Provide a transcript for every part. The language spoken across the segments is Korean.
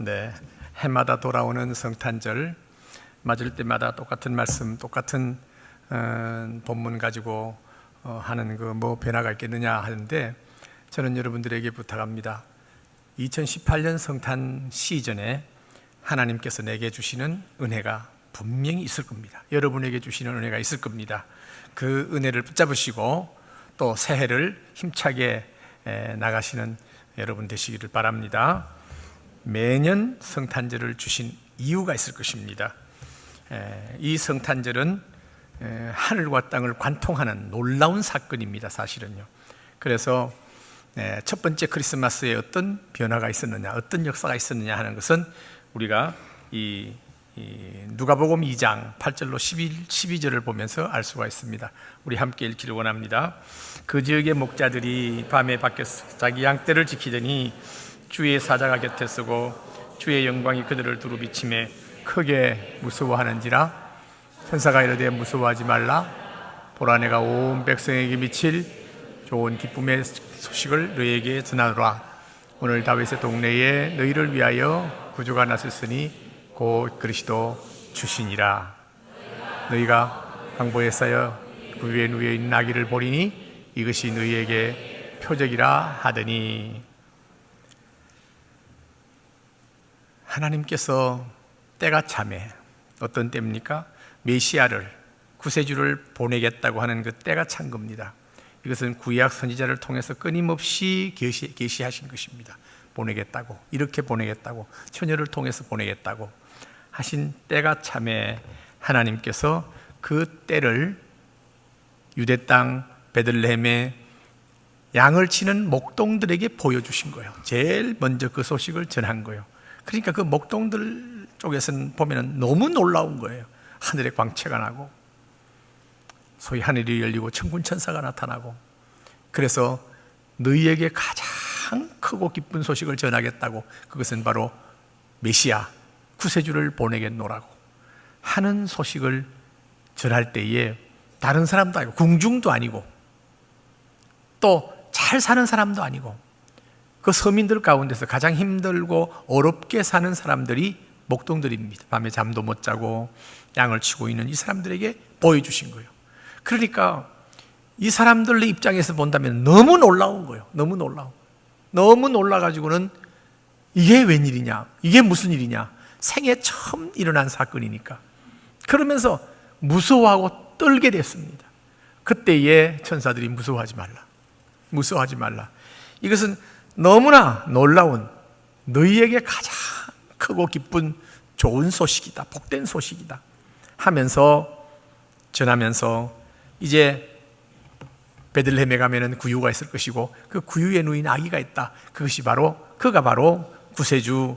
네, 해마다 돌아오는 성탄절 맞을 때마다 똑같은 말씀, 똑같은 본문 가지고 하는 그 뭐 변화가 있겠느냐 하는데, 저는 여러분들에게 부탁합니다. 2018년 성탄 시즌에 하나님께서 내게 주시는 은혜가 분명히 있을 겁니다. 여러분에게 주시는 은혜가 있을 겁니다. 그 은혜를 붙잡으시고 또 새해를 힘차게 나가시는 여러분 되시기를 바랍니다. 매년 성탄절을 주신 이유가 있을 것입니다. 이 성탄절은 하늘과 땅을 관통하는 놀라운 사건입니다, 사실은요. 그래서 첫 번째 크리스마스에 어떤 변화가 있었느냐, 어떤 역사가 있었느냐 하는 것은 우리가 이 누가복음 2장 8절로 12절을 보면서 알 수가 있습니다. 우리 함께 읽기를 원합니다. 그 지역의 목자들이 밤에 밖에서 자기 양떼를 지키더니 주의 사자가 곁에 서고 주의 영광이 그들을 두루 비치매 크게 무서워하는지라. 천사가 이르되 무서워하지 말라. 보라, 내가 온 백성에게 미칠 좋은 기쁨의 소식을 너희에게 전하노라. 오늘 다윗의 동네에 너희를 위하여 구주가 나섰으니 곧 그리스도 주시니라. 너희가 강보에 쌓여 그 위에 누워 있는 아기를 보리니 이것이 너희에게 표적이라 하더니. 하나님께서 때가 참에, 어떤 때입니까? 메시아를, 구세주를 보내겠다고 하는 그 때가 찬 겁니다. 이것은 구약 선지자를 통해서 끊임없이 계시하신 것입니다. 보내겠다고, 이렇게 보내겠다고, 처녀를 통해서 보내겠다고 하신 때가 참에 하나님께서 그 때를 유대 땅 베들레헴에 양을 치는 목동들에게 보여주신 거예요. 제일 먼저 그 소식을 전한 거예요. 그러니까 그 목동들 쪽에서는 보면 너무 놀라운 거예요. 하늘에 광채가 나고 소위 하늘이 열리고 천군 천사가 나타나고, 그래서 너희에게 가장 크고 기쁜 소식을 전하겠다고, 그것은 바로 메시아 구세주를 보내겠노라고 하는 소식을 전할 때에 다른 사람도 아니고 궁중도 아니고 또 잘 사는 사람도 아니고 그 서민들 가운데서 가장 힘들고 어렵게 사는 사람들이 목동들입니다. 밤에 잠도 못 자고 양을 치고 있는 이 사람들에게 보여주신 거예요. 그러니까 이 사람들의 입장에서 본다면 너무 놀라운 거예요. 너무 놀라가지고는 이게 웬일이냐, 이게 무슨 일이냐, 생애 처음 일어난 사건이니까 그러면서 무서워하고 떨게 됐습니다. 그때에 천사들이 무서워하지 말라. 이것은 너무나 놀라운, 너희에게 가장 크고 기쁜 좋은 소식이다, 복된 소식이다 하면서 전하면서 이제 베들레헴에 가면은 구유가 있을 것이고 그 구유에 누인 아기가 있다. 그가 바로 구세주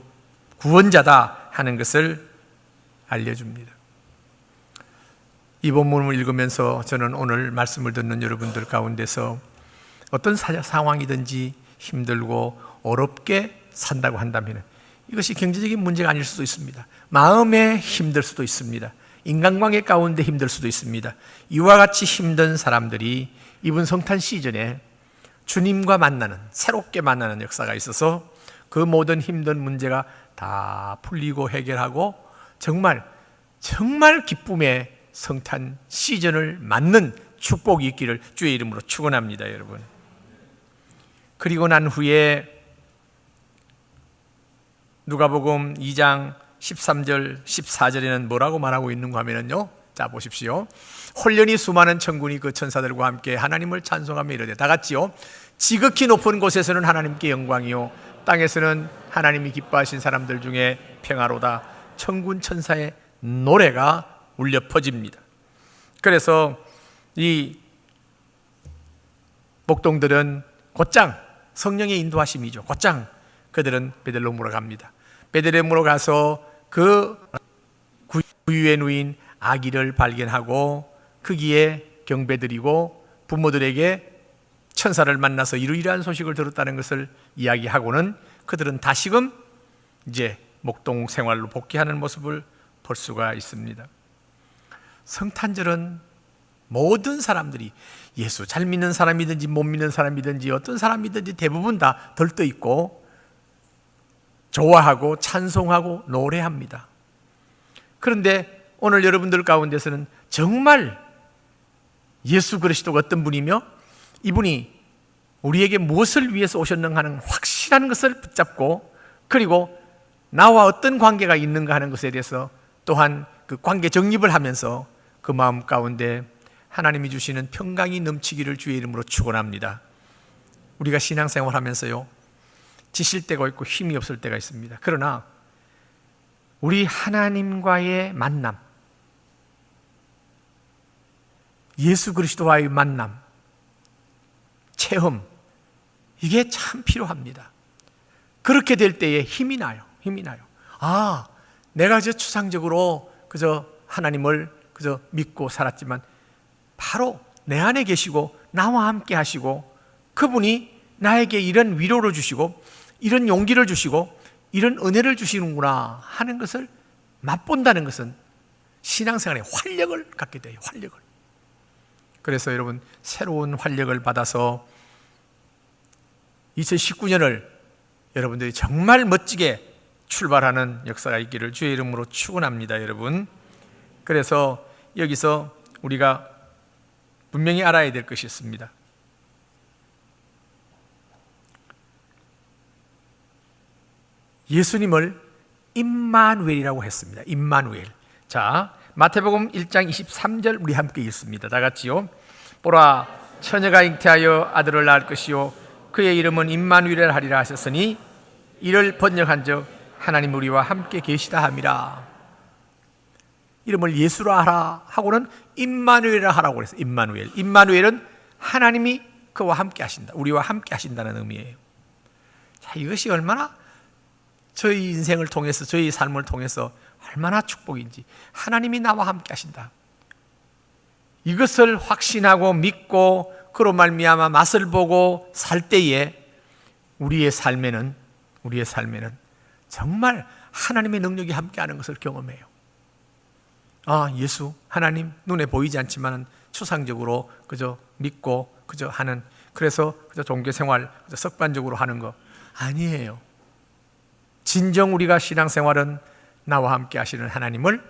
구원자다 하는 것을 알려줍니다. 이 본문을 읽으면서 저는 오늘 말씀을 듣는 여러분들 가운데서 어떤 상황이든지 힘들고 어렵게 산다고 한다면 이것이 경제적인 문제가 아닐 수도 있습니다. 마음에 힘들 수도 있습니다. 인간관계 가운데 힘들 수도 있습니다. 이와 같이 힘든 사람들이 이번 성탄 시즌에 주님과 새롭게 만나는 역사가 있어서 그 모든 힘든 문제가 다 풀리고 해결하고 정말 기쁨의 성탄 시즌을 맞는 축복이 있기를 주의 이름으로 축원합니다, 여러분. 그리고 난 후에 누가복음 2장 13절 14절에는 뭐라고 말하고 있는가 하면요, 자 보십시오. 홀련히 수많은 천군이 그 천사들과 함께 하나님을 찬송하며 이르되, 다 같이요. 지극히 높은 곳에서는 하나님께 영광이요, 땅에서는 하나님이 기뻐하신 사람들 중에 평화로다. 천군 천사의 노래가 울려 퍼집니다. 그래서 이 목동들은 곧장 성령의 인도하심이죠. 곧장 그들은 베들레헴으로 갑니다. 베들레헴으로 가서 그 구유에 누인 아기를 발견하고 거기에 경배드리고 부모들에게 천사를 만나서 이러이러한 소식을 들었다는 것을 이야기하고는 그들은 다시금 이제 목동 생활로 복귀하는 모습을 볼 수가 있습니다. 성탄절은 모든 사람들이, 예수 잘 믿는 사람이든지 못 믿는 사람이든지 어떤 사람이든지 대부분 다 들떠있고 좋아하고 찬송하고 노래합니다. 그런데 오늘 여러분들 가운데서는 정말 예수 그리스도가 어떤 분이며 이분이 우리에게 무엇을 위해서 오셨는가 하는 확실한 것을 붙잡고, 그리고 나와 어떤 관계가 있는가 하는 것에 대해서 또한 그 관계 정립을 하면서 그 마음 가운데 하나님이 주시는 평강이 넘치기를 주의 이름으로 축원합니다. 우리가 신앙생활 하면서요, 지칠 때가 있고 힘이 없을 때가 있습니다. 그러나 우리 하나님과의 만남, 예수 그리스도와의 만남, 체험, 이게 참 필요합니다. 그렇게 될 때에 힘이 나요. 아, 내가 저 추상적으로 그저 하나님을 그저 믿고 살았지만 바로 내 안에 계시고 나와 함께 하시고 그분이 나에게 이런 위로를 주시고 이런 용기를 주시고 이런 은혜를 주시는구나 하는 것을 맛본다는 것은 신앙생활에 활력을 갖게 돼요. 활력을. 그래서 여러분, 새로운 활력을 받아서 2019년을 여러분들이 정말 멋지게 출발하는 역사가 있기를 주의 이름으로 축원합니다, 여러분. 그래서 여기서 우리가 분명히 알아야 될 것이 있습니다. 예수님을 임마누엘이라고 했습니다. 임마누엘. 자, 마태복음 1장 23절 우리 함께 읽습니다. 다 같이요. 보라, 처녀가 잉태하여 아들을 낳을 것이요 그의 이름은 임마누엘이라 하리라 하셨으니 이를 번역한즉 하나님 우리와 함께 계시다 함이라. 이름을 예수라 하라 하고는 임마누엘이라 하라고 그랬어요. 임마누엘. 임마누엘은 하나님이 그와 함께 하신다, 우리와 함께 하신다는 의미예요. 자, 이것이 얼마나 저희 인생을 통해서, 저희 삶을 통해서 얼마나 축복인지. 하나님이 나와 함께 하신다, 이것을 확신하고 믿고 그로 말미암아 맛을 보고 살 때에 우리의 삶에는 정말 하나님의 능력이 함께하는 것을 경험해요. 아, 예수, 하나님 눈에 보이지 않지만 추상적으로 그저 믿고 그저 하는, 그래서 그저 종교생활 그저 습관적으로 하는 거 아니에요. 진정 우리가 신앙생활은 나와 함께 하시는 하나님을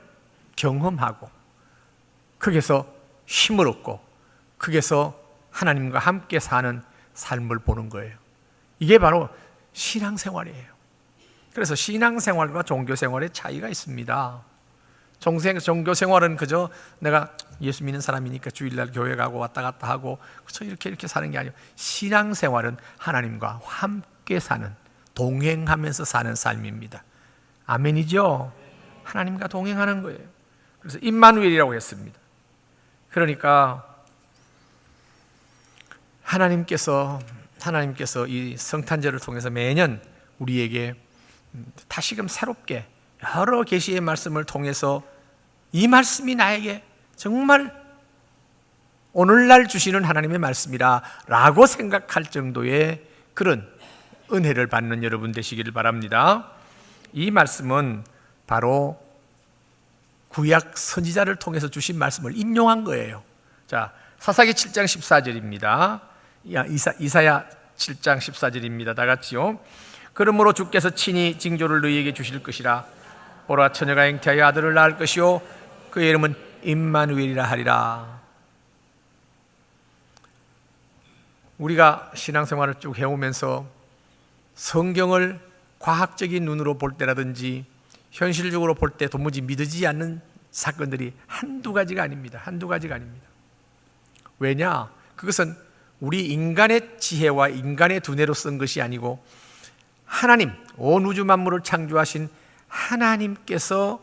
경험하고 거기서 힘을 얻고 거기서 하나님과 함께 사는 삶을 보는 거예요. 이게 바로 신앙생활이에요. 그래서 신앙생활과 종교생활의 차이가 있습니다. 종교생활은 그저 내가 예수 믿는 사람이니까 주일날 교회 가고 왔다 갔다 하고 그저 이렇게 사는 게 아니에요. 신앙생활은 하나님과 함께 사는, 동행하면서 사는 삶입니다. 아멘이죠? 하나님과 동행하는 거예요. 그래서 임마누엘이라고 했습니다. 그러니까 하나님께서 이 성탄절을 통해서 매년 우리에게 다시금 새롭게 여러 계시의 말씀을 통해서 이 말씀이 나에게 정말 오늘날 주시는 하나님의 말씀이라 라고 생각할 정도의 그런 은혜를 받는 여러분 되시기를 바랍니다. 이 말씀은 바로 구약 선지자를 통해서 주신 말씀을 인용한 거예요. 자, 사사기 7장 14절입니다. 이사야 7장 14절입니다. 다 같이요. 그러므로 주께서 친히 징조를 너희에게 주실 것이라. 보라, 처녀가 잉태하여 아들을 낳을 것이요 그의 이름은 임마누엘이라 하리라. 우리가 신앙생활을 쭉 해오면서 성경을 과학적인 눈으로 볼 때라든지 현실적으로 볼 때 도무지 믿어지지 않는 사건들이 한두 가지가 아닙니다. 왜냐? 그것은 우리 인간의 지혜와 인간의 두뇌로 쓴 것이 아니고 하나님, 온 우주 만물을 창조하신 하나님께서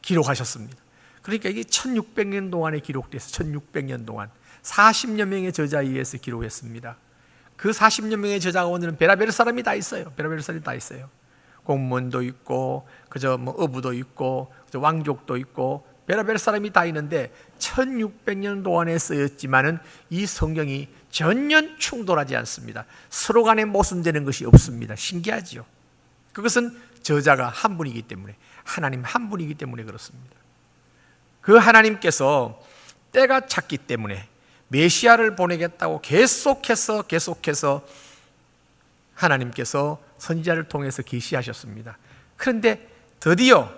기록하셨습니다. 그러니까 이게 1600년 동안에 기록돼서 1600년 동안 40여 명의 저자에 의해서 기록했습니다. 그 40여 명의 저자가 오늘은 별의별 사람이 다 있어요. 공무원도 있고 그저 어부도 있고 그저 왕족도 있고 별의별 사람이 다 있는데 1600년 동안에 쓰였지만은 이 성경이 전혀 충돌하지 않습니다. 서로 간에 모순되는 것이 없습니다. 신기하지요. 그것은 저자가 한 분이기 때문에, 하나님 한 분이기 때문에 그렇습니다. 그 하나님께서 때가 찼기 때문에 메시아를 보내겠다고 계속해서 하나님께서 선지자를 통해서 계시하셨습니다. 그런데 드디어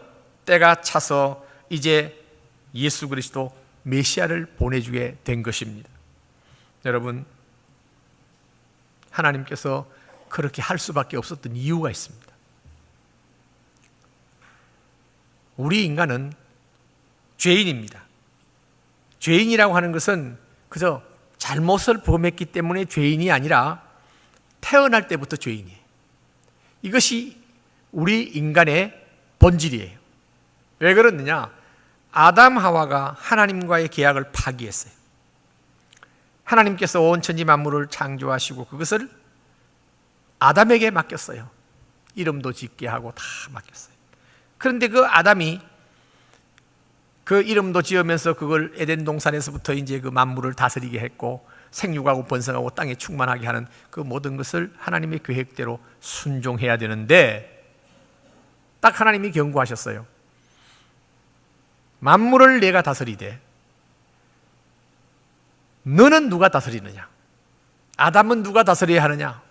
때가 차서 이제 예수 그리스도 메시아를 보내주게 된 것입니다. 여러분, 하나님께서 그렇게 할 수밖에 없었던 이유가 있습니다. 우리 인간은 죄인입니다. 죄인이라고 하는 것은 그저 잘못을 범했기 때문에 죄인이 아니라 태어날 때부터 죄인이에요. 이것이 우리 인간의 본질이에요. 왜 그러느냐? 아담 하와가 하나님과의 계약을 파기했어요. 하나님께서 온 천지 만물을 창조하시고 그것을 아담에게 맡겼어요. 이름도 짓게 하고 다 맡겼어요. 그런데 그 아담이 그 이름도 지으면서 그걸 에덴 동산에서부터 이제 그 만물을 다스리게 했고 생육하고 번성하고 땅에 충만하게 하는 그 모든 것을 하나님의 계획대로 순종해야 되는데 딱 하나님이 경고하셨어요. 만물을 내가 다스리되 너는 누가 다스리느냐? 아담은 누가 다스려야 하느냐?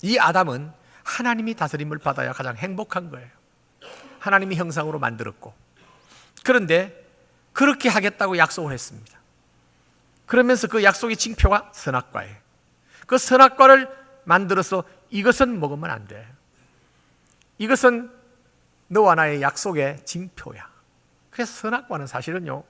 이 아담은 하나님이 다스림을 받아야 가장 행복한 거예요. 하나님이 형상으로 만들었고, 그런데 그렇게 하겠다고 약속을 했습니다. 그러면서 그 약속의 징표가 선악과예요. 그 선악과를 만들어서 이것은 먹으면 안 돼. 이것은 너와 나의 약속의 징표야. 그래서 선악과는 사실은요,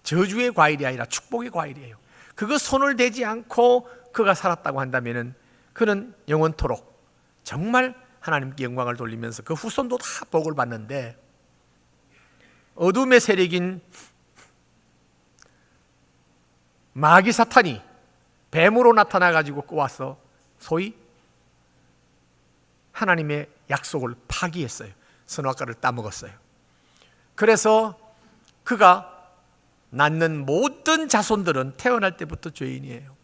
저주의 과일이 아니라 축복의 과일이에요. 그거 손을 대지 않고 그가 살았다고 한다면은 그는 영원토록 정말 하나님께 영광을 돌리면서 그 후손도 다 복을 받는데, 어둠의 세력인 마귀 사탄이 뱀으로 나타나가지고 꼬아서 소위 하나님의 약속을 파기했어요. 선악과를 따먹었어요. 그래서 그가 낳는 모든 자손들은 태어날 때부터 죄인이에요.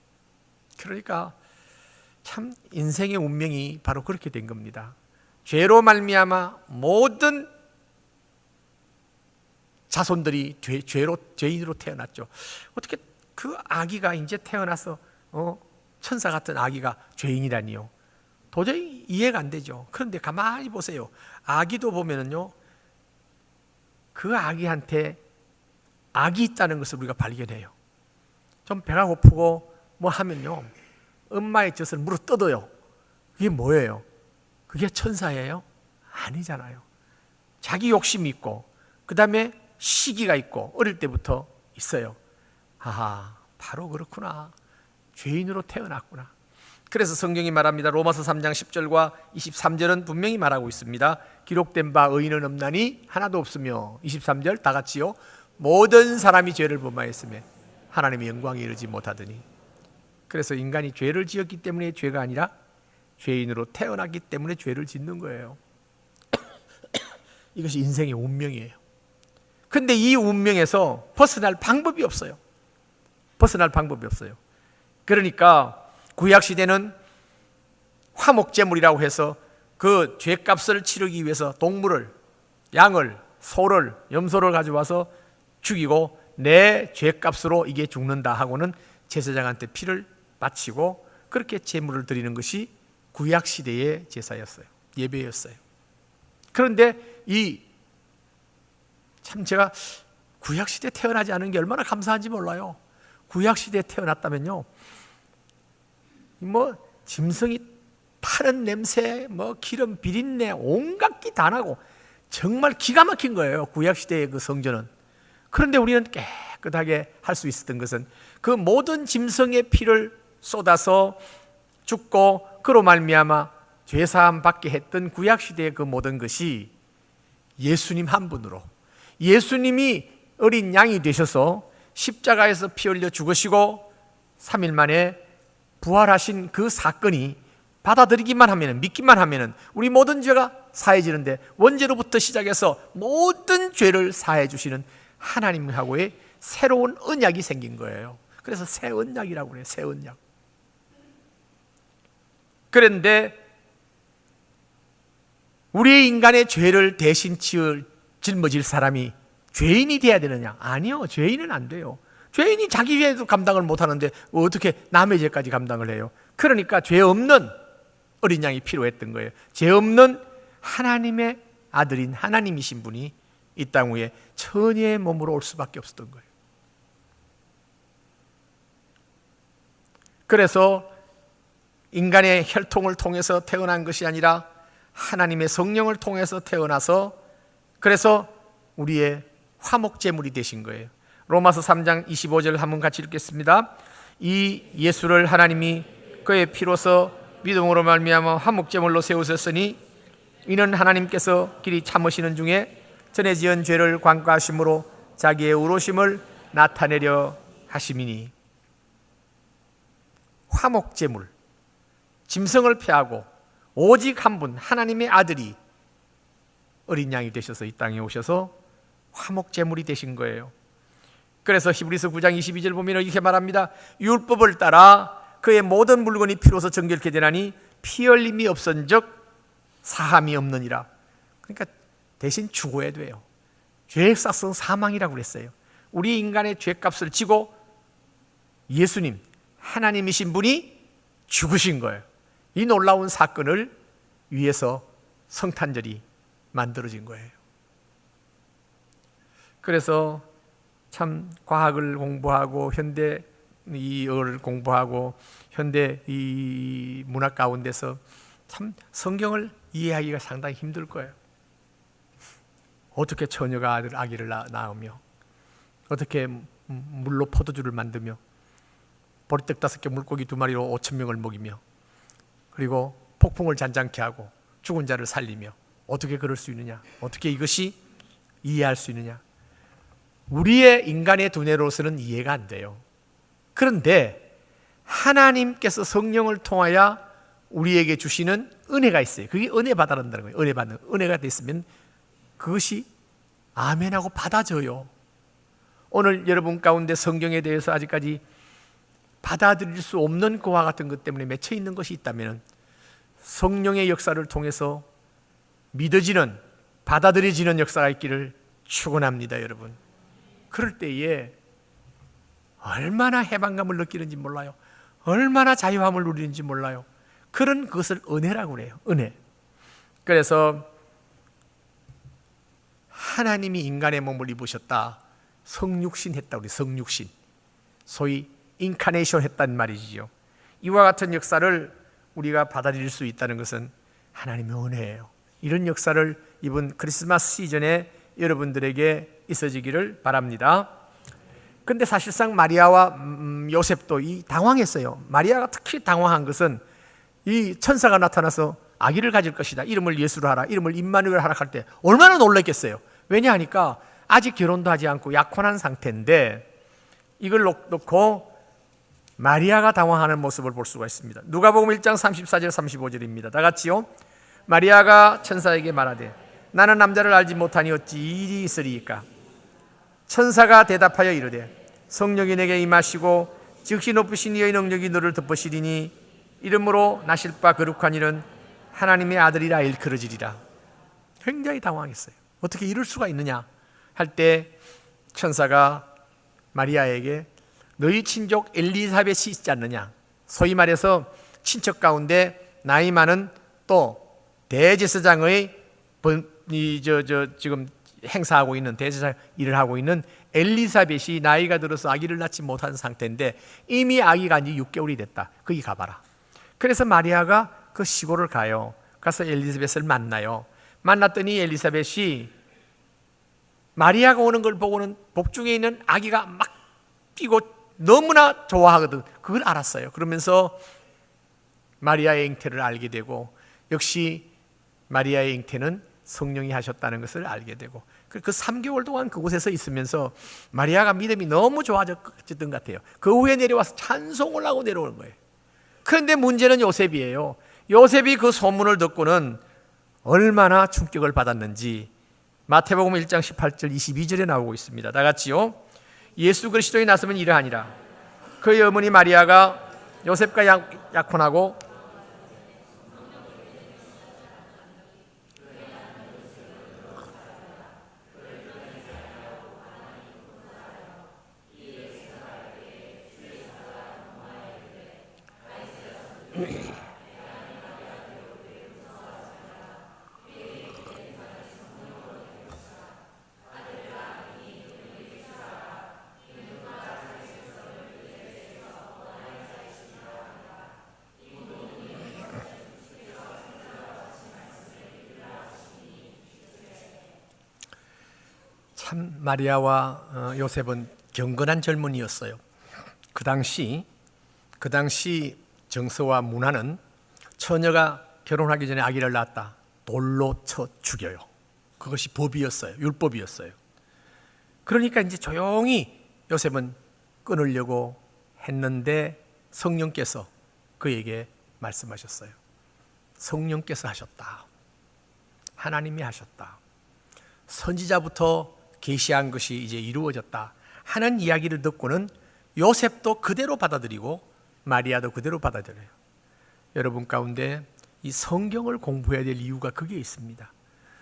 그러니까 참 인생의 운명이 바로 그렇게 된 겁니다. 죄로 말미암아 모든 자손들이 죄인으로 태어났죠. 어떻게 그 아기가 이제 태어나서 천사 같은 아기가 죄인이라니요? 도저히 이해가 안 되죠. 그런데 가만히 보세요. 아기도 보면은요, 그 아기한테 악이 있다는 것을 우리가 발견해요. 좀 배가 고프고 뭐 하면요, 엄마의 젖을 물어 뜯어요. 그게 뭐예요? 그게 천사예요? 아니잖아요. 자기 욕심이 있고, 그 다음에 시기가 있고, 어릴 때부터 있어요. 아하, 바로 그렇구나. 죄인으로 태어났구나. 그래서 성경이 말합니다. 로마서 3장 10절과 23절은 분명히 말하고 있습니다. 기록된 바 의인은 없나니 하나도 없으며, 23절 다 같이요, 모든 사람이 죄를 범하였으며 하나님의 영광에 이르지 못하더니. 그래서 인간이 죄를 지었기 때문에 죄가 아니라 죄인으로 태어났기 때문에 죄를 짓는 거예요. 이것이 인생의 운명이에요. 근데 이 운명에서 벗어날 방법이 없어요. 벗어날 방법이 없어요. 그러니까 구약시대는 화목제물이라고 해서 그 죄값을 치르기 위해서 동물을, 양을, 소를, 염소를 가져와서 죽이고 내 죄값으로 이게 죽는다 하고는 제사장한테 피를 바치고 그렇게 제물을 드리는 것이 구약시대의 제사였어요. 예배였어요. 그런데 참 제가 구약시대에 태어나지 않은 게 얼마나 감사한지 몰라요. 구약시대에 태어났다면요, 뭐 짐승이 타는 냄새, 뭐 기름 비린내, 온갖 기 다 나고 정말 기가 막힌 거예요, 구약시대의 그 성전은. 그런데 우리는 깨끗하게 할 수 있었던 것은 그 모든 짐승의 피를 쏟아서 죽고 그로 말미암아 죄사함 받게 했던 구약시대의 그 모든 것이 예수님 한 분으로, 예수님이 어린 양이 되셔서 십자가에서 피 흘려 죽으시고 3일 만에 부활하신 그 사건이 받아들이기만 하면, 믿기만 하면 우리 모든 죄가 사해지는데, 원죄로부터 시작해서 모든 죄를 사해 주시는 하나님하고의 새로운 언약이 생긴 거예요. 그래서 새 언약이라고 그래요. 새 언약. 그런데 우리 인간의 죄를 대신 짊어질 사람이 죄인이 돼야 되느냐? 아니요, 죄인은 안 돼요. 죄인이 자기 죄도 감당을 못하는데 어떻게 남의 죄까지 감당을 해요? 그러니까 죄 없는 어린 양이 필요했던 거예요. 죄 없는 하나님의 아들인 하나님이신 분이 이 땅 위에 처녀의 몸으로 올 수밖에 없었던 거예요. 그래서 인간의 혈통을 통해서 태어난 것이 아니라 하나님의 성령을 통해서 태어나서 그래서 우리의 화목제물이 되신 거예요. 로마서 3장 25절 한번 같이 읽겠습니다. 이 예수를 하나님이 그의 피로서 믿음으로 말미암아 화목제물로 세우셨으니 이는 하나님께서 길이 참으시는 중에 전에 지은 죄를 관과하심으로 자기의 의로심을 나타내려 하심이니. 화목제물, 짐승을 폐하고 오직 한 분 하나님의 아들이 어린 양이 되셔서 이 땅에 오셔서 화목제물이 되신 거예요. 그래서 히브리서 9장 22절 보면 이렇게 말합니다. 율법을 따라 그의 모든 물건이 피로서 정결케 되나니 피 흘림이 없은즉 사함이 없느니라. 그러니까 대신 죽어야 돼요. 죄의 삭은 사망이라고 그랬어요. 우리 인간의 죄값을 지고 예수님 하나님이신 분이 죽으신 거예요. 이 놀라운 사건을 위해서 성탄절이 만들어진 거예요. 그래서 참 과학을 공부하고 현대 이어를 공부하고 현대 이 문화 가운데서 참 성경을 이해하기가 상당히 힘들 거예요. 어떻게 처녀가 아기를 낳으며 어떻게 물로 포도주를 만들며 보리떡 5개 물고기 2마리로 5,000명을 먹이며 그리고 폭풍을 잔잔케 하고 죽은 자를 살리며 어떻게 그럴 수 있느냐? 어떻게 이것이 이해할 수 있느냐? 우리의 인간의 두뇌로서는 이해가 안 돼요. 그런데 하나님께서 성령을 통하여 우리에게 주시는 은혜가 있어요. 그게 은혜 받아란다는 거예요. 은혜 받는 은혜가 됐으면 그것이 아멘하고 받아져요. 오늘 여러분 가운데 성경에 대해서 아직까지 받아들일 수 없는 그와 같은 것 때문에 맺혀 있는 것이 있다면 성령의 역사를 통해서 믿어지는 받아들여지는 역사가 있기를 축원합니다, 여러분. 그럴 때에 얼마나 해방감을 느끼는지 몰라요. 얼마나 자유함을 누리는지 몰라요. 그런 것을 은혜라고 그래요. 은혜. 그래서 하나님이 인간의 몸을 입으셨다. 성육신 했다. 우리 성육신. 소위 인카네이션 했단 말이지요. 이와 같은 역사를 우리가 받아들일 수 있다는 것은 하나님의 은혜예요. 이런 역사를 이번 크리스마스 시즌에 여러분들에게 있어지기를 바랍니다. 그런데 사실상 마리아와 요셉도 당황했어요. 마리아가 특히 당황한 것은 이 천사가 나타나서 아기를 가질 것이다. 이름을 예수로 하라. 이름을 임마누엘 하라 할 때 얼마나 놀랐겠어요. 왜냐하니까 아직 결혼도 하지 않고 약혼한 상태인데 이걸 놓고 마리아가 당황하는 모습을 볼 수가 있습니다. 누가복음 1장 34절 35절입니다. 다 같이요. 마리아가 천사에게 말하되 나는 남자를 알지 못하니 어찌 일이 있으리이까. 천사가 대답하여 이르되 성령이 내게 임하시고 즉시 높으신 이의 능력이 너를 덮으시리니 이름으로 나실 바 거룩한 일은 하나님의 아들이라 일컬어지리라. 굉장히 당황했어요. 어떻게 이럴 수가 있느냐 할 때 천사가 마리아에게 너희 친족 엘리사벳이 있지 않느냐. 소위 말해서 친척 가운데 나이 많은 또 대제사장의 지금 행사하고 있는 대제사장 일을 하고 있는 엘리사벳이 나이가 들어서 아기를 낳지 못한 상태인데 이미 아기가 이제 6개월이 됐다. 거기 가봐라. 그래서 마리아가 그 시골을 가요. 가서 엘리사벳을 만나요. 만났더니 엘리사벳이 마리아가 오는 걸 보고는 복중에 있는 아기가 막 뛰고 너무나 좋아하거든. 그걸 알았어요. 그러면서 마리아의 잉태를 알게 되고 역시 마리아의 잉태는 성령이 하셨다는 것을 알게 되고 그 3개월 동안 그곳에서 있으면서 마리아가 믿음이 너무 좋아졌던 것 같아요. 그 후에 내려와서 찬송을 하고 내려오는 거예요. 그런데 문제는 요셉이에요. 요셉이 그 소문을 듣고는 얼마나 충격을 받았는지 마태복음 1장 18절 22절에 나오고 있습니다. 다 같이요. 예수 그리스도의 나서면 이러하니라. 그의 어머니 마리아가 요셉과 약혼하고 참 마리아와 요셉은 경건한 젊은이였어요. 그 당시 정서와 문화는 처녀가 결혼하기 전에 아기를 낳았다, 돌로 쳐 죽여요. 그것이 법이었어요. 율법이었어요. 그러니까 이제 조용히 요셉은 끊으려고 했는데 성령께서 그에게 말씀하셨어요. 성령께서 하셨다. 하나님이 하셨다. 선지자부터 계시한 것이 이제 이루어졌다 하는 이야기를 듣고는 요셉도 그대로 받아들이고 마리아도 그대로 받아들여요. 여러분 가운데 이 성경을 공부해야 될 이유가 그게 있습니다.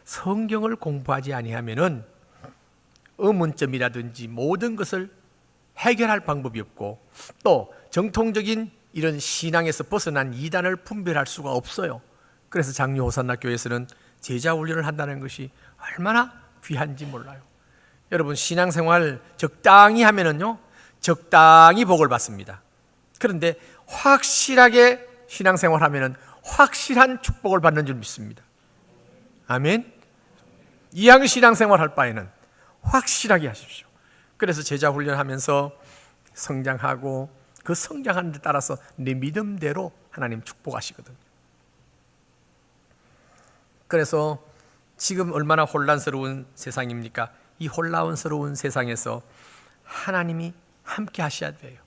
성경을 공부하지 아니하면은 의문점이라든지 모든 것을 해결할 방법이 없고, 또 정통적인 이런 신앙에서 벗어난 이단을 분별할 수가 없어요. 그래서 장로 호산나 교회에서는 제자 훈련을 한다는 것이 얼마나 귀한지 몰라요. 여러분, 신앙생활 적당히 하면은요, 적당히 복을 받습니다. 그런데 확실하게 신앙생활 하면은 확실한 축복을 받는 줄 믿습니다. 아멘. 이왕 신앙생활 할 바에는 확실하게 하십시오. 그래서 제자 훈련하면서 성장하고, 그 성장하는 데 따라서 내 믿음대로 하나님 축복하시거든요. 그래서 지금 얼마나 혼란스러운 세상입니까? 이 혼란스러운 세상에서 하나님이 함께 하셔야 돼요.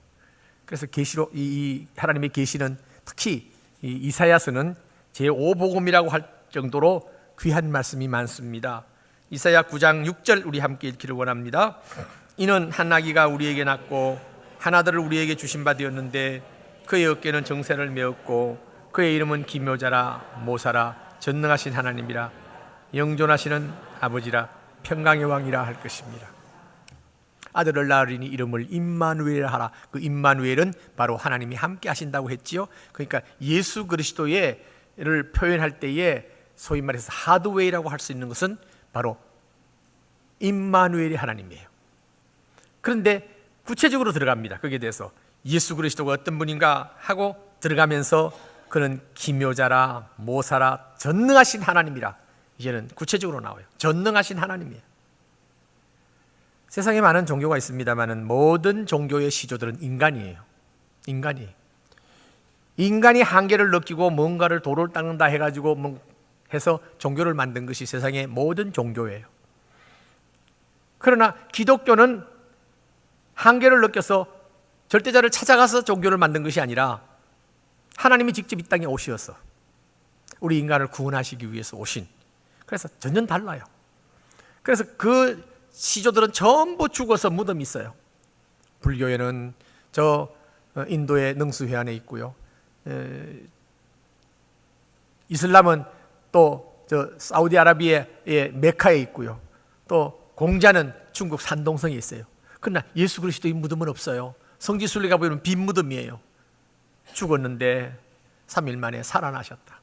그래서 계시로 이 하나님의 계시는 특히 이 이사야서는 제5복음이라고 할 정도로 귀한 말씀이 많습니다. 이사야 9장 6절 우리 함께 읽기를 원합니다. 이는 한 아기가 우리에게 낳고 한 아들을 우리에게 주신 바 되었는데 그의 어깨는 정세를 메었고 그의 이름은 기묘자라 모사라 전능하신 하나님이라 영존하시는 아버지라 평강의 왕이라 할 것입니다. 아들을 낳으리니 이름을 임마누엘이라 하라. 그 임마누엘은 바로 하나님이 함께 하신다고 했지요. 그러니까 예수 그리스도를 표현할 때에 소위 말해서 하드웨이라고 할 수 있는 것은 바로 임마누엘이 하나님이에요. 그런데 구체적으로 들어갑니다. 거기에 대해서 예수 그리스도가 어떤 분인가 하고 들어가면서 그는 기묘자라 모사라 전능하신 하나님이라 이제는 구체적으로 나와요. 전능하신 하나님이에요. 세상에 많은 종교가 있습니다만 모든 종교의 시조들은 인간이에요. 인간이 한계를 느끼고 뭔가를 도를 닦는다 해가지고 해서 종교를 만든 것이 세상의 모든 종교예요. 그러나 기독교는 한계를 느껴서 절대자를 찾아가서 종교를 만든 것이 아니라 하나님이 직접 이 땅에 오셔서 우리 인간을 구원하시기 위해서 오신, 그래서 전혀 달라요. 그래서 그 시조들은 전부 죽어서 무덤이 있어요. 불교에는 저 인도의 능수해안에 있고요. 이슬람은 또 저 사우디아라비아의 메카에 있고요. 또 공자는 중국 산동성에 있어요. 그러나 예수 그리스도의 무덤은 없어요. 성지순례 가보면 빈 무덤이에요. 죽었는데 3일 만에 살아나셨다.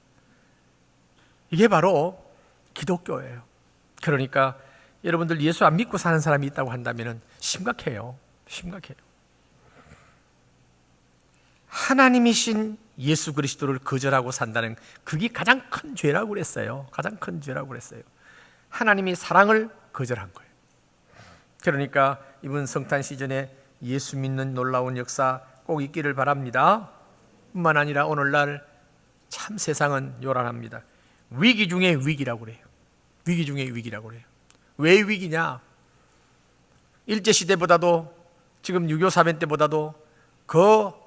이게 바로 기독교예요. 그러니까 여러분들 예수 안 믿고 사는 사람이 있다고 한다면 심각해요. 하나님이신 예수 그리스도를 거절하고 산다는 그게 가장 큰 죄라고 그랬어요. 하나님이 사랑을 거절한 거예요. 그러니까 이번 성탄 시즌에 예수 믿는 놀라운 역사 꼭 있기를 바랍니다. 뿐만 아니라 오늘날 참 세상은 요란합니다. 위기 중에 위기라고 그래요. 왜 위기냐? 일제시대보다도 지금 6.25 사변 때보다도 그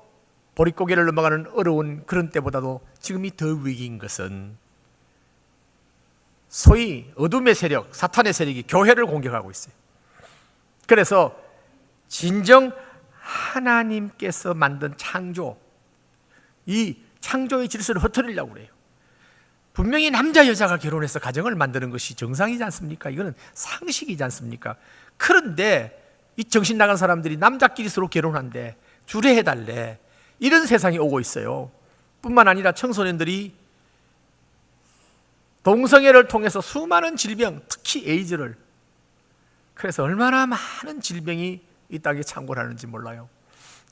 보릿고개를 넘어가는 어려운 그런 때보다도 지금이 더 위기인 것은 소위 어둠의 세력, 사탄의 세력이 교회를 공격하고 있어요. 그래서 진정 하나님께서 만든 창조, 이 창조의 질서를 흐트리려고 그래요. 분명히 남자 여자가 결혼해서 가정을 만드는 것이 정상이지 않습니까? 이거는 상식이지 않습니까? 그런데 이 정신 나간 사람들이 남자끼리 서로 결혼한대, 주례해달래, 이런 세상이 오고 있어요. 뿐만 아니라 청소년들이 동성애를 통해서 수많은 질병, 특히 에이즈를, 그래서 얼마나 많은 질병이 이 땅에 창궐하는지 몰라요.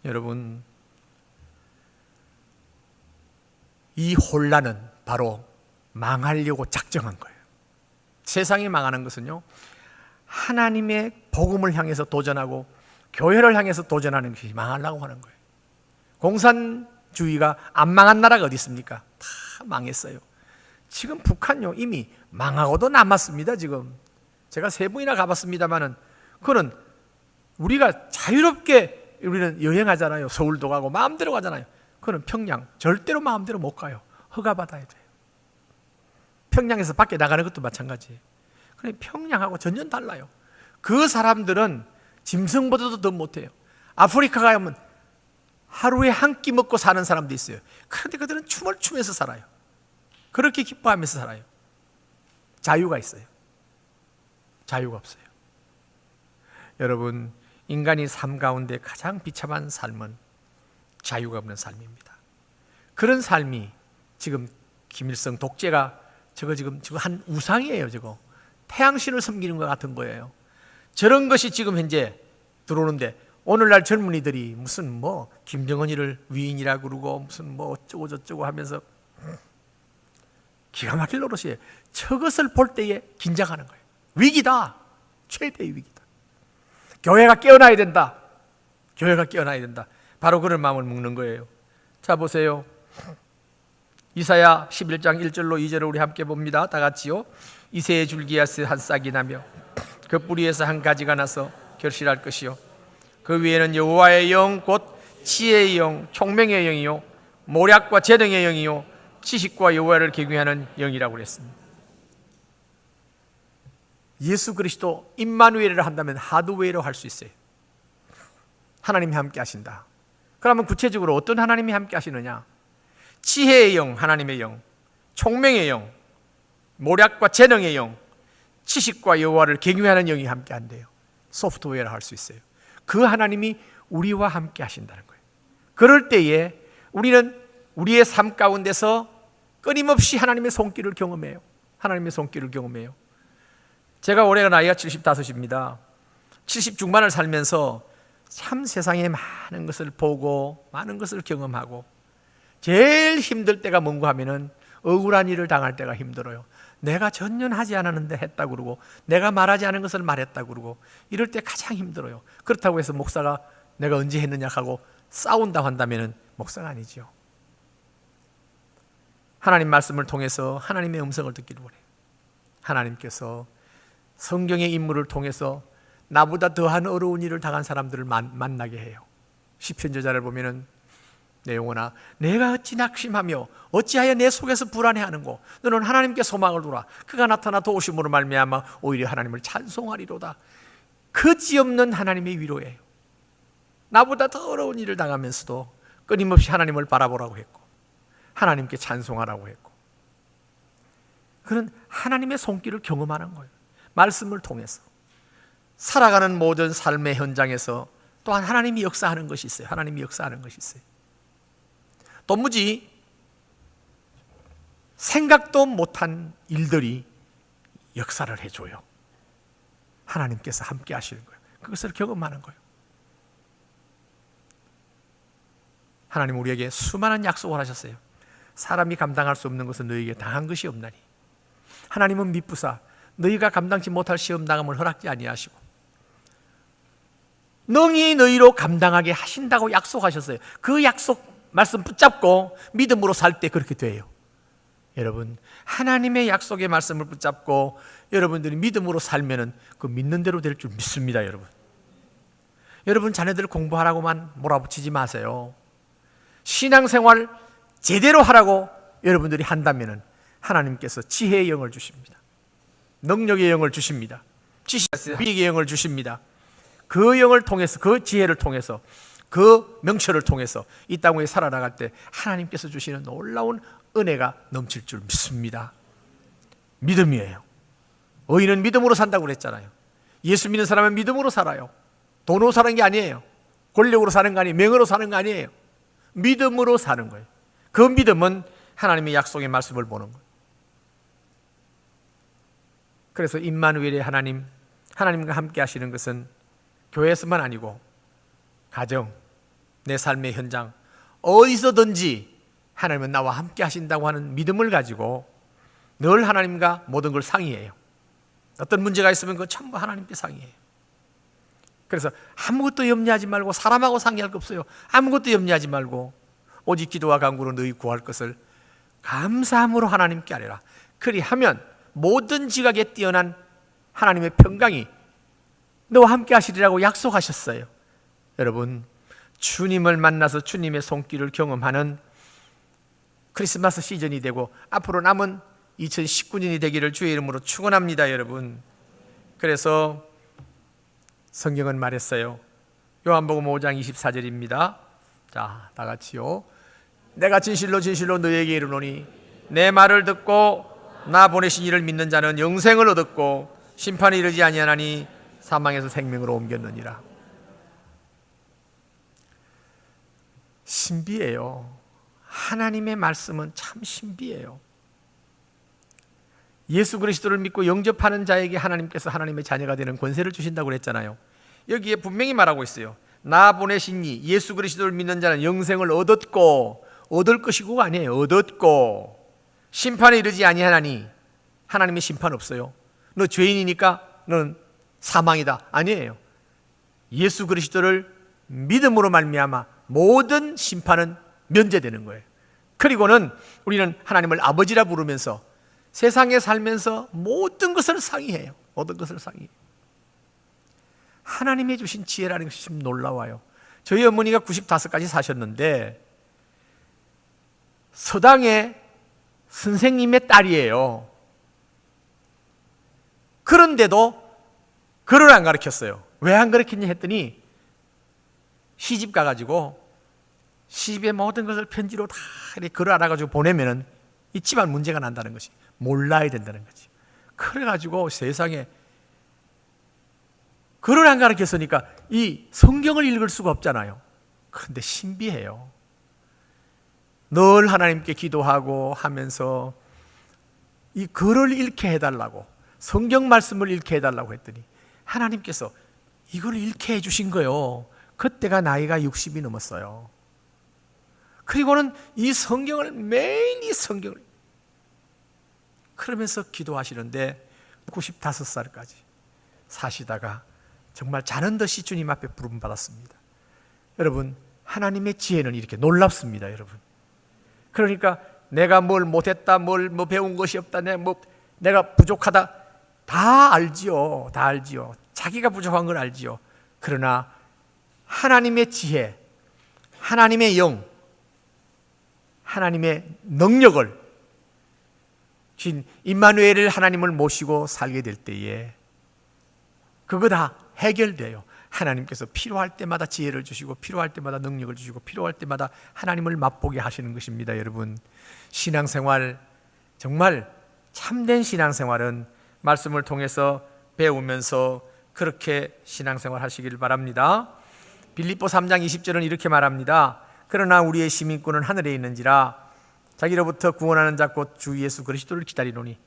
여러분, 이 혼란은 바로 망하려고 작정한 거예요. 세상이 망하는 것은요, 하나님의 복음을 향해서 도전하고 교회를 향해서 도전하는 것이 망하려고 하는 거예요. 공산주의가 안 망한 나라가 어디 있습니까? 다 망했어요. 지금 북한요, 이미 망하고도 남았습니다. 지금 제가 3번이나 가봤습니다만은, 그거는 우리가 자유롭게 우리는 여행하잖아요. 서울도 가고 마음대로 가잖아요. 그거는 평양 절대로 마음대로 못 가요. 허가받아야 돼요. 평양에서 밖에 나가는 것도 마찬가지예요. 그래, 평양하고 전혀 달라요. 그 사람들은 짐승보다도 더 못해요. 아프리카 가면 하루에 한 끼 먹고 사는 사람도 있어요. 그런데 그들은 춤을 추면서 살아요. 그렇게 기뻐하면서 살아요. 자유가 있어요. 자유가 없어요. 여러분, 인간이 삶 가운데 가장 비참한 삶은 자유가 없는 삶입니다. 그런 삶이 지금 김일성 독재가 저거 지금 한 우상이에요. 저거 태양신을 섬기는 것 같은 거예요. 저런 것이 지금 현재 들어오는데, 오늘날 젊은이들이 무슨 뭐 김정은이를 위인이라 그러고 무슨 뭐 어쩌고 저쩌고 하면서 기가 막힐 노릇이에요. 저것을 볼 때에 긴장하는 거예요. 위기다. 최대의 위기다. 교회가 깨어나야 된다. 교회가 깨어나야 된다. 바로 그런 마음을 먹는 거예요. 자, 보세요. 이사야 11장 1절로 2절을 우리 함께 봅니다. 다 같이요. 이새의 줄기에서 한 싹이 나며 그 뿌리에서 한 가지가 나서 결실할 것이요, 그 위에는 여호와의 영 곧 지혜의 영, 총명의 영이요, 모략과 재능의 영이요, 지식과 여호와를 경외하는 영이라고 그랬습니다. 예수 그리스도 임마누엘을 한다면 하드웨어로 할 수 있어요. 하나님이 함께 하신다. 그러면 구체적으로 어떤 하나님이 함께 하시느냐? 지혜의 영, 하나님의 영, 총명의 영, 모략과 재능의 영, 지식과 여호와를 경외하는 영이 함께 한대요. 소프트웨어를 할 수 있어요. 그 하나님이 우리와 함께 하신다는 거예요. 그럴 때에 우리는 우리의 삶 가운데서 끊임없이 하나님의 손길을 경험해요. 하나님의 손길을 경험해요. 제가 올해가 나이가 75입니다. 70 중반을 살면서 참 세상에 많은 것을 보고 많은 것을 경험하고, 제일 힘들 때가 뭔가 하면은 억울한 일을 당할 때가 힘들어요. 내가 전혀 하지 않았는데 했다 그러고, 내가 말하지 않은 것을 말했다 그러고, 이럴 때 가장 힘들어요. 그렇다고 해서 목사가 내가 언제 했느냐 하고 싸운다 한다면은 목사가 아니죠. 하나님 말씀을 통해서 하나님의 음성을 듣기를 원해요. 하나님께서 성경의 인물을 통해서 나보다 더한 어려운 일을 당한 사람들을 만나게 해요. 시편 저자를 보면은, 내 영혼아, 내가 어찌 낙심하며 어찌하여 내 속에서 불안해하는고, 너는 하나님께 소망을 두라. 그가 나타나 도우심으로 말미암아 오히려 하나님을 찬송하리로다. 그지없는 하나님의 위로예요. 나보다 더 어려운 일을 당하면서도 끊임없이 하나님을 바라보라고 했고, 하나님께 찬송하라고 했고, 그는 하나님의 손길을 경험하는 거예요. 말씀을 통해서 살아가는 모든 삶의 현장에서 또한 하나님이 역사하는 것이 있어요. 하나님이 역사하는 것이 있어요. 도무지 생각도 못한 일들이 역사를 해줘요. 하나님께서 함께 하시는 거예요. 그것을 경험하는 거예요. 하나님 우리에게 수많은 약속을 하셨어요. 사람이 감당할 수 없는 것은 너희에게 당한 것이 없나니, 하나님은 미쁘사 너희가 감당치 못할 시험당함을 허락지 아니하시고 능히 너희로 감당하게 하신다고 약속하셨어요. 그 약속 말씀 붙잡고 믿음으로 살 때 그렇게 돼요. 여러분, 하나님의 약속의 말씀을 붙잡고 여러분들이 믿음으로 살면은 그 믿는 대로 될 줄 믿습니다. 여러분 자녀들 공부하라고만 몰아붙이지 마세요. 신앙생활 제대로 하라고 여러분들이 한다면은 하나님께서 지혜의 영을 주십니다. 능력의 영을 주십니다. 지식의 영을 주십니다. 그 영을 통해서, 그 지혜를 통해서, 그 명철을 통해서 이 땅 위에 살아나갈 때 하나님께서 주시는 놀라운 은혜가 넘칠 줄 믿습니다. 믿음이에요. 의인은 믿음으로 산다고 그랬잖아요. 예수 믿는 사람은 믿음으로 살아요. 돈으로 사는 게 아니에요. 권력으로 사는 거 아니에요. 명예로 사는 거 아니에요. 믿음으로 사는 거예요. 그 믿음은 하나님의 약속의 말씀을 보는 거예요. 그래서 임마누엘의 하나님, 하나님과 함께 하시는 것은 교회에서만 아니고 가정, 내 삶의 현장, 어디서든지 하나님은 나와 함께 하신다고 하는 믿음을 가지고 늘 하나님과 모든 걸 상의해요. 어떤 문제가 있으면 그거 전부 하나님께 상의해요. 그래서 아무것도 염려하지 말고, 사람하고 상의할 거 없어요. 아무것도 염려하지 말고 오직 기도와 간구로 너희 구할 것을 감사함으로 하나님께 아뢰라. 그리하면 모든 지각에 뛰어난 하나님의 평강이 너와 함께 하시리라고 약속하셨어요. 여러분, 주님을 만나서 주님의 손길을 경험하는 크리스마스 시즌이 되고 앞으로 남은 2019년이 되기를 주의 이름으로 축원합니다, 여러분. 그래서 성경은 말했어요. 요한복음 5장 24절입니다. 자, 다 같이요. 내가 진실로 진실로 너희에게 이르노니 내 말을 듣고 나 보내신 이를 믿는 자는 영생을 얻었고 심판에 이르지 아니하나니 사망에서 생명으로 옮겼느니라. 신비해요. 하나님의 말씀은 참 신비해요. 예수 그리스도를 믿고 영접하는 자에게 하나님께서 하나님의 자녀가 되는 권세를 주신다고 그랬잖아요. 여기에 분명히 말하고 있어요. 나 보내신 이 예수 그리스도를 믿는 자는 영생을 얻었고, 얻을 것이고가 아니에요. 얻었고 심판에 이르지 아니하나니, 하나님의 심판 없어요. 너 죄인이니까 너는 사망이다, 아니에요. 예수 그리스도를 믿음으로 말미암아 모든 심판은 면제되는 거예요. 그리고는 우리는 하나님을 아버지라 부르면서 세상에 살면서 모든 것을 상의해요. 모든 것을 상의해요. 하나님이 주신 지혜라는 것이 좀 놀라워요. 저희 어머니가 95까지 사셨는데 서당의 선생님의 딸이에요. 그런데도 글을 안 가르쳤어요. 왜 안 가르쳤냐 했더니 시집 가가지고 시집의 모든 것을 편지로 다 이렇게 글을 알아가지고 보내면은 이 집안 문제가 난다는 것이, 몰라야 된다는 거지. 그래가지고 세상에 글을 안 가르쳤으니까 이 성경을 읽을 수가 없잖아요. 그런데 신비해요. 늘 하나님께 기도하고 하면서 이 글을 읽게 해달라고, 성경 말씀을 읽게 해달라고 했더니 하나님께서 이걸 읽게 해주신 거예요. 그때가 나이가 60이 넘었어요. 그리고는 이 성경을 매일 이 성경을 그러면서 기도하시는데 95살까지 사시다가 정말 자는 듯이 주님 앞에 부름받았습니다. 여러분, 하나님의 지혜는 이렇게 놀랍습니다, 여러분. 그러니까 내가 뭘 못했다, 뭘 배운 것이 없다, 내가 부족하다, 다 알지요. 다 알지요. 자기가 부족한 걸 알지요. 그러나 하나님의 지혜, 하나님의 영, 하나님의 능력을 신 임마누엘을 하나님을 모시고 살게 될 때에 그거 다 해결돼요. 하나님께서 필요할 때마다 지혜를 주시고 필요할 때마다 능력을 주시고 필요할 때마다 하나님을 맛보게 하시는 것입니다. 여러분, 신앙생활, 정말 참된 신앙생활은 말씀을 통해서 배우면서 그렇게 신앙생활 하시길 바랍니다. 빌립보 3장 20절은 이렇게 말합니다. 그러나 우리의 시민권은 하늘에 있는지라 자기로부터 구원하는 자 곧 주 예수 그리스도를 기다리노니.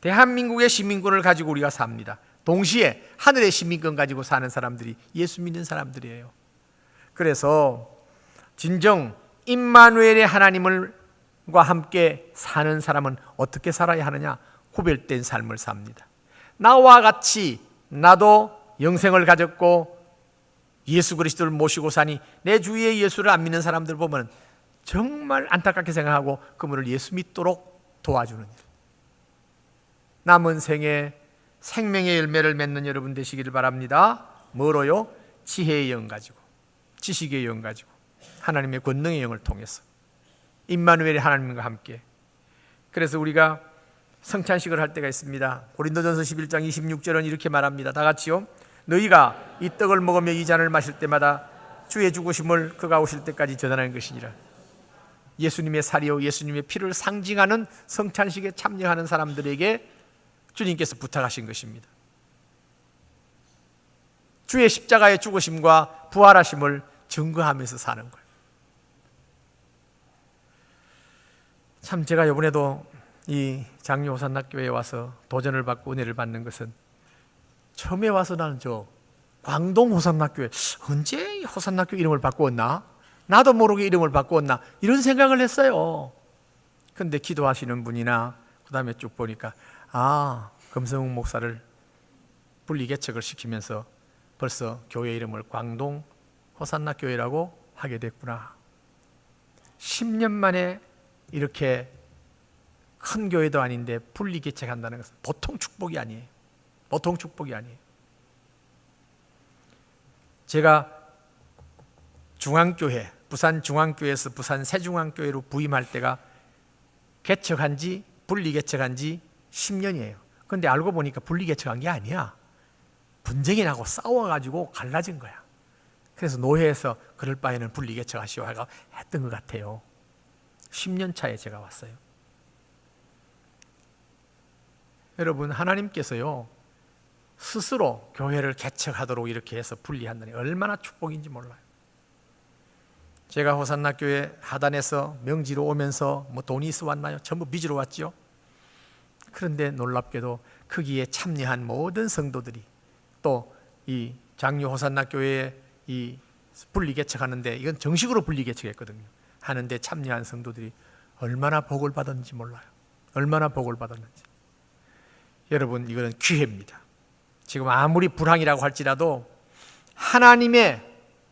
대한민국의 시민권을 가지고 우리가 삽니다. 동시에 하늘의 시민권 가지고 사는 사람들이 예수 믿는 사람들이에요. 그래서 진정 임마누엘의 하나님과 함께 사는 사람은 어떻게 살아야 하느냐? 구별된 삶을 삽니다. 나와 같이 나도 영생을 가졌고 예수 그리스도를 모시고 사니 내 주위에 예수를 안 믿는 사람들 보면 정말 안타깝게 생각하고 그분을 예수 믿도록 도와주는 일. 남은 생에 생명의 열매를 맺는 여러분 되시기를 바랍니다. 뭐로요? 지혜의 영 가지고, 지식의 영 가지고, 하나님의 권능의 영을 통해서 임마누엘의 하나님과 함께. 그래서 우리가 성찬식을 할 때가 있습니다. 고린도전서 11장 26절은 이렇게 말합니다. 다 같이요. 너희가 이 떡을 먹으며 이 잔을 마실 때마다 주의 죽으심을 그가 오실 때까지 전하는 것이니라. 예수님의 살이요 예수님의 피를 상징하는 성찬식에 참여하는 사람들에게 주님께서 부탁하신 것입니다. 주의 십자가의 죽으심과 부활하심을 증거하면서 사는 거예요. 참 제가 이번에도 이 장류 호산나교회에 와서 도전을 받고 은혜를 받는 것은, 처음에 와서 나는 저 광동 호산나교회 언제 호산나교 이름을 바꾸었나? 나도 모르게 이름을 바꾸었나? 이런 생각을 했어요. 근데 기도하시는 분이나 그 다음에 쭉 보니까 금성욱 목사를 분리개척을 시키면서 벌써 교회 이름을 광동 호산나교회라고 하게 됐구나. 10년 만에 이렇게 큰 교회도 아닌데 분리개척한다는 것은 보통 축복이 아니에요. 보통 축복이 아니에요. 제가 중앙교회, 부산 중앙교회에서 부산 새중앙교회로 부임할 때가 분리개척한 지 10년이에요. 그런데 알고 보니까 분리개척한 게 아니야. 분쟁이 나고 싸워가지고 갈라진 거야. 그래서 노회에서 그럴 바에는 분리개척하시오 하고 했던 것 같아요. 10년 차에 제가 왔어요. 여러분, 하나님께서요 스스로 교회를 개척하도록 이렇게 해서 분리한다니 얼마나 축복인지 몰라요. 제가 호산나교회 하단에서 명지로 오면서 돈이 있어 왔나요? 전부 빚으로 왔죠. 그런데 놀랍게도 거기에 참여한 모든 성도들이, 또 이 장류 호산나교회에 이 분리개척하는데, 이건 정식으로 분리개척했거든요, 하는데 참여한 성도들이 얼마나 복을 받았는지 몰라요. 얼마나 복을 받았는지. 여러분, 이거는 기회입니다. 지금 아무리 불황이라고 할지라도 하나님의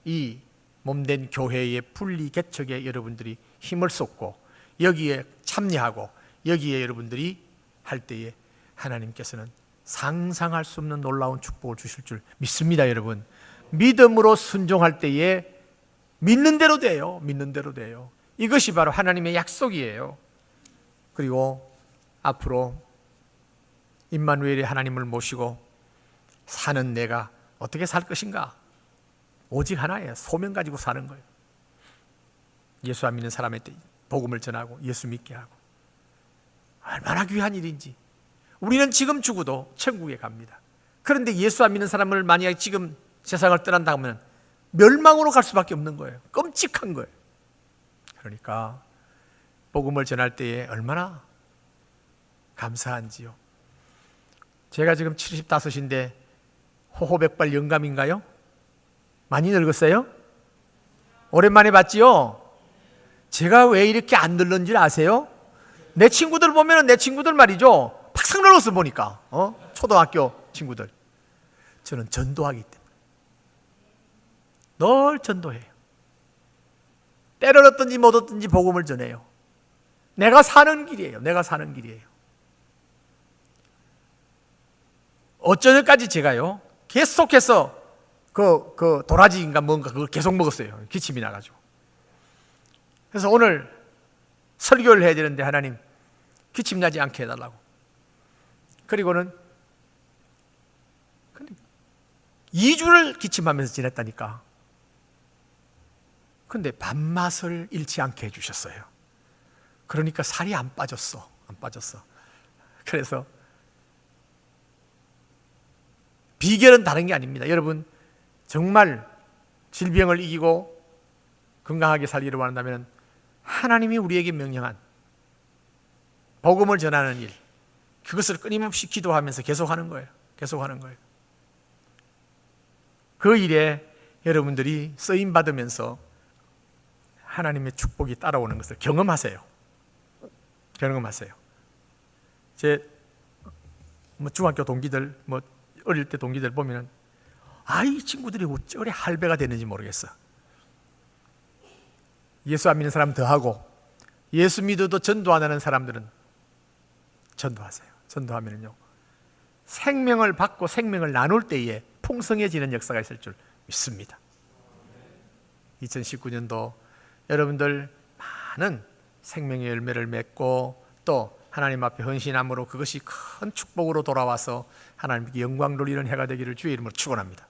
이 몸된 교회의 분리개척에 여러분들이 힘을 쏟고 여기에 참여하고 여기에 여러분들이 할 때에 하나님께서는 상상할 수 없는 놀라운 축복을 주실 줄 믿습니다. 여러분, 믿음으로 순종할 때에 믿는 대로 돼요. 믿는 대로 돼요. 이것이 바로 하나님의 약속이에요. 그리고 앞으로 임마누엘의 하나님을 모시고 사는 내가 어떻게 살 것인가? 오직 하나예요. 소명 가지고 사는 거예요. 예수 안 믿는 사람한테 복음을 전하고 예수 믿게 하고. 얼마나 귀한 일인지. 우리는 지금 죽어도 천국에 갑니다. 그런데 예수 안 믿는 사람을 만약에 지금 세상을 떠난다 하면 멸망으로 갈 수밖에 없는 거예요. 끔찍한 거예요. 그러니까 복음을 전할 때에 얼마나 감사한지요. 제가 지금 75인데 호호백발 영감인가요? 많이 늙었어요? 오랜만에 봤지요? 제가 왜 이렇게 안 늙는 줄 아세요? 내 친구들 보면 내 친구들 말이죠, 팍상 늙었어 보니까. 초등학교 친구들. 저는 전도하기 때문에 늘 전도해요. 때를 얻든지 못 얻든지 복음을 전해요. 내가 사는 길이에요. 내가 사는 길이에요. 어쩌냐까지 제가요 계속해서 그 도라지인가 뭔가 그걸 계속 먹었어요. 기침이 나가지고. 그래서 오늘 설교를 해야 되는데 하나님 기침 나지 않게 해달라고. 그리고는 2주를 기침하면서 지냈다니까. 근데 밥맛을 잃지 않게 해주셨어요. 그러니까 살이 안 빠졌어. 안 빠졌어. 그래서 비결은 다른 게 아닙니다. 여러분, 정말 질병을 이기고 건강하게 살기를 원한다면 하나님이 우리에게 명령한 복음을 전하는 일, 그것을 끊임없이 기도하면서 계속하는 거예요. 계속하는 거예요. 그 일에 여러분들이 쓰임 받으면서 하나님의 축복이 따라오는 것을 경험하세요. 경험하세요. 제 중학교 동기들, 어릴 때 동기들 보면은 이 친구들이 어쩌래 할배가 되는지 모르겠어. 예수 안 믿는 사람 더하고 예수 믿어도 전도 안 하는 사람들은 전도하세요. 전도하면은요 생명을 받고 생명을 나눌 때에 풍성해지는 역사가 있을 줄 믿습니다. 2019년도 여러분들 많은 생명의 열매를 맺고 또 하나님 앞에 헌신함으로 그것이 큰 축복으로 돌아와서 하나님께 영광 돌리는 해가 되기를 주의 이름으로 축원합니다.